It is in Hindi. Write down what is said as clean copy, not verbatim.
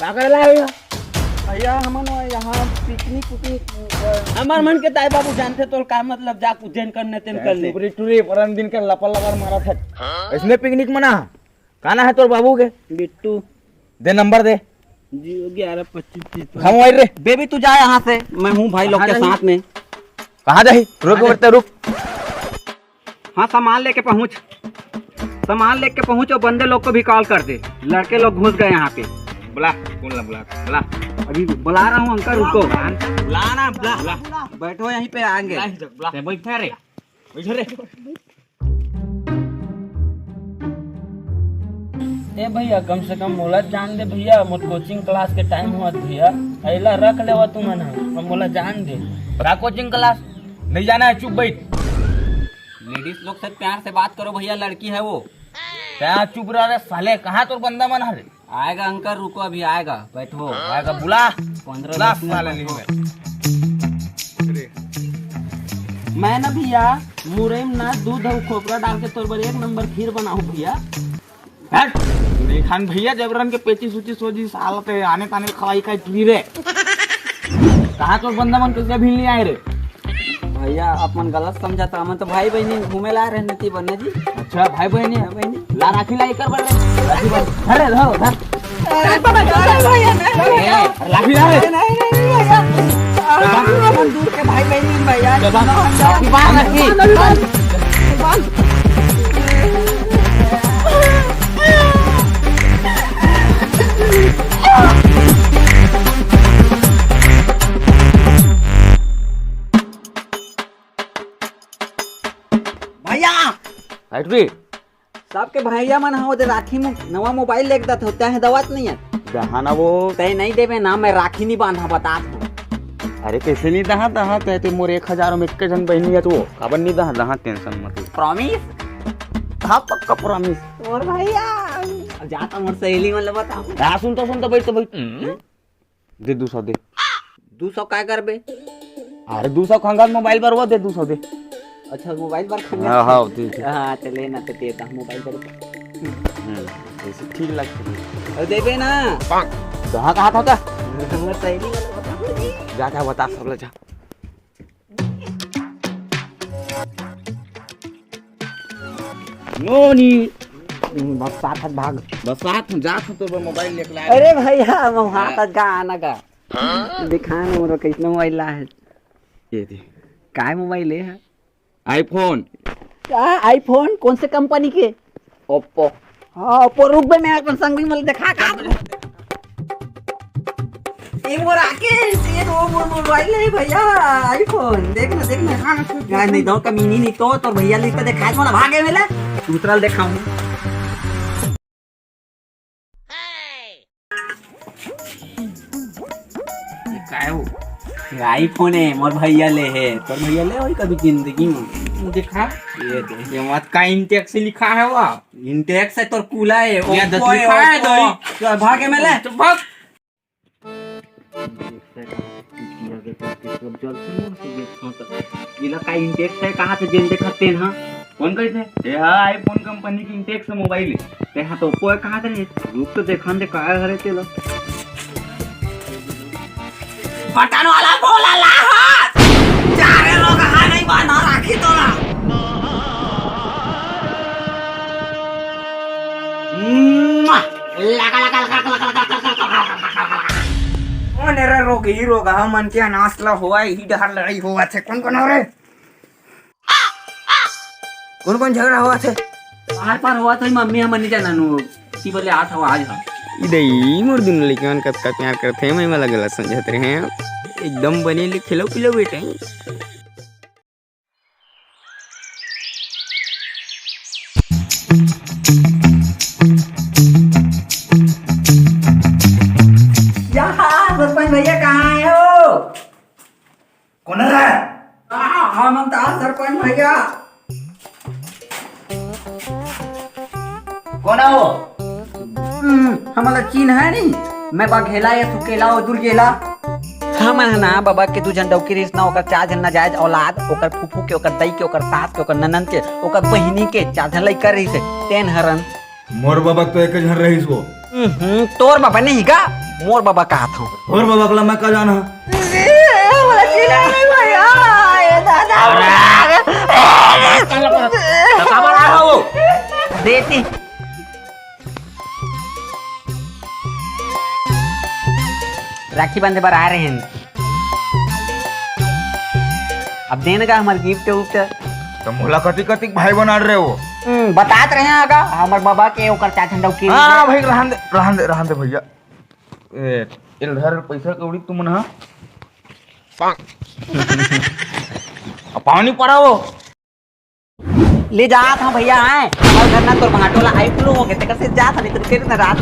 क्या करे ला भैया? भैया हमन यहाँ पिकनिक हमार मन के ताई बाबू जानते तो का मतलब जा उज्जैन करने तेन कर ले। पूरी टूरी परम दिन का लपा लपार मारा था। इसमें पिकनिक मना काना है तोर बाबू के? बिट्टू दे नंबर दे। 11 25 हम वही रे। बेबी तू जा यहाँ से, मैं हूँ भाई लोग के साथ में। कहाँ जाही? रुक बेटा रुक। हाँ सामान लेके पहुँच और बंदे लोग को भी कॉल कर दे। लड़के लोग घुस गए यहाँ पे। बुला बुला अभी बुला रहा हूँ अंकल, रुको। लाना बुला बैठो यहीं पे आएंगे। बैठा रे बैठा रे। ए भैया कम से कम मोला जान दे भैया, मोर कोचिंग क्लास के टाइम हुआ भैया, अइला रख लेवा तू मन हम मोला जान दे। का कोचिंग क्लास नहीं जाना है, चुप बैठ। लेडीज लोग से प्यार से बात करो भैया, लड़की है वो। क्या चुप रहा रे साले? कहाँ तोर बंदा मन है? आएगा अंकल, रुको अभी आएगा, बैठो। आएगा बुला 15 साले नहीं है। मैं ना भैया मुरई में ना दूध और खोपरा डाल के तोर पर 1 नंबर खीर बनाऊं भैया। हट नहीं खान भैया, जबरन के पेची सूची सोजी सालत है, आने ताने खवाई का टूरी रे। कहाँ तोर बंदा मन कैसे भील नहीं आए रे? भैया आप मन गलत समझा था, हम तो भाई बहनी घूमे ला रहे नती बनना जी। अच्छा भाई बहनी है बहनी ला राखी लाई कर बड़े राखी बन। अरे धरो धर राखी ला रे। दूर के भाई बहनी भैया। राखी बांध राखी। भैया हटवी सबके भैया मन हो दे राखी में नवा मोबाइल लेके दत होता है, दवात नहीं है जहाना वो। तय नहीं देवे ना, मैं राखी नहीं बांधा बता। अरे कैसे नहीं दहा दहा ते मोर 1000 में एक जन बहनी है तो काबर नहीं दहा दहा, टेंशन मत ले। प्रॉमिस। हाँ पक्का प्रॉमिस। और भैया अब जाता मोर सहेली मन बता। हाँ सुन तो बैठ दे 200 दे। 200 क्या करबे? अरे 200 खंगाल मोबाइल पर वो दे 200 दे। अच्छा मोबाइल पर खंगा। हाँ हाँ ठीक है। हाँ चले ना तो देता मोबाइल पर। ऐसे ठीक लगता है। और देबे ना। कहाँ कहाँ था हमर सहेली वाला बता। जा जा बता सब ले जा। नोनी बस साथ भाग। बसात जा तो मोबाइल लेके लाया। अरे भैया वहाँ तक गाना का दिखा ना मोर कैसे मोबाइल ला है। ये दे काय मोबाइल है? आईफोन। क्या आईफोन? कौन से कंपनी के? ओप्पो। हाँ ओप्पो। रुक बे मैं अपन संगी मल दिखा का। ये मोर आके ये वो मोबाइल है भैया, आईफोन। देखना हाँ नहीं दो कमीनी नहीं तो भैया लिख के दिखा दो ना, भागे मेले दूसरा दिखाऊं। ये क्या है वो? आईफोन है मोर भैया ले है, तो भैया ले वही कभी जिंदगी में दिखा। ये देख ये मत का इंटेक्स लिखा है वो। इंटेक्स है तो कूला है, ये दस ओप्पो लिखा है ओप्पो। चल भागे में ले। चुप भाग। इला का इंटेक्स है कहाँ से जेल देखते हैं? हाँ कौन कैसे? ये हाँ आईफोन कंपनी की इंटेक्स मोबाइल है। ते हाँ तो ओप्पो है कहाँ से? रूप तो देखा दे कहाँ घरे तेलो बटन वाला बोला ला हाथ चारे लोग हाँ नहीं बांधा राखी तो ना। लगा लगा लगा लगा लगा मेरा रोग ही रोग हम मन के नासला हुआ ही डर लड़ाई हुआ थे। कौन कौन हो रे? कौन कौन झगड़ा हुआ थे? आर पार हुआ तो मम्मी हम नहीं जाना नु सी बोले 8 हुआ आज हम इधर मोर दिन लेकिन कतका प्यार करते हैं, मैं वाला गलत समझते रहे हैं। एकदम बने ले खिलो पिलो बेटे। सरपंच भैया कहाँ आए हो? कौन है? हम सरपंच भैया। कौन है वो? हमारा चीन है नहीं, मैं बघेला या सुकेला और दुर्गेला। हम है ना बाबा के 2 जन डौकी रिश्ता ओकर 4 जन नाजायज औलाद, ओकर फूफू के, ओकर दई के, ओकर सास के, ओकर ननद के, ओकर बहिनी के 4 जन लइका रही से 10 हरन। मोर बाबा तो एक जन रहीस वो। तोर बाबा नहीं का मोर बाबा कहा था और बाबा कला मैं का जाना देती राखी बांधे बार आ रहे हैं अब देने का हमारे गिफ्ट उफ्ट तो मोला कति कति भाई बना रहे हो बतात रहे हैं आगा हमारे बाबा के ओकर चाचा डौकी हाँ भाई रहन दे भैया इधर पैसा कौड़ी तुम ना पानी पड़ा वो ले जात हाँ भैया आए और घर ना तोर भाटोला आई फ्लू हो गए ते कैसे जात नहीं तो फिर ना रात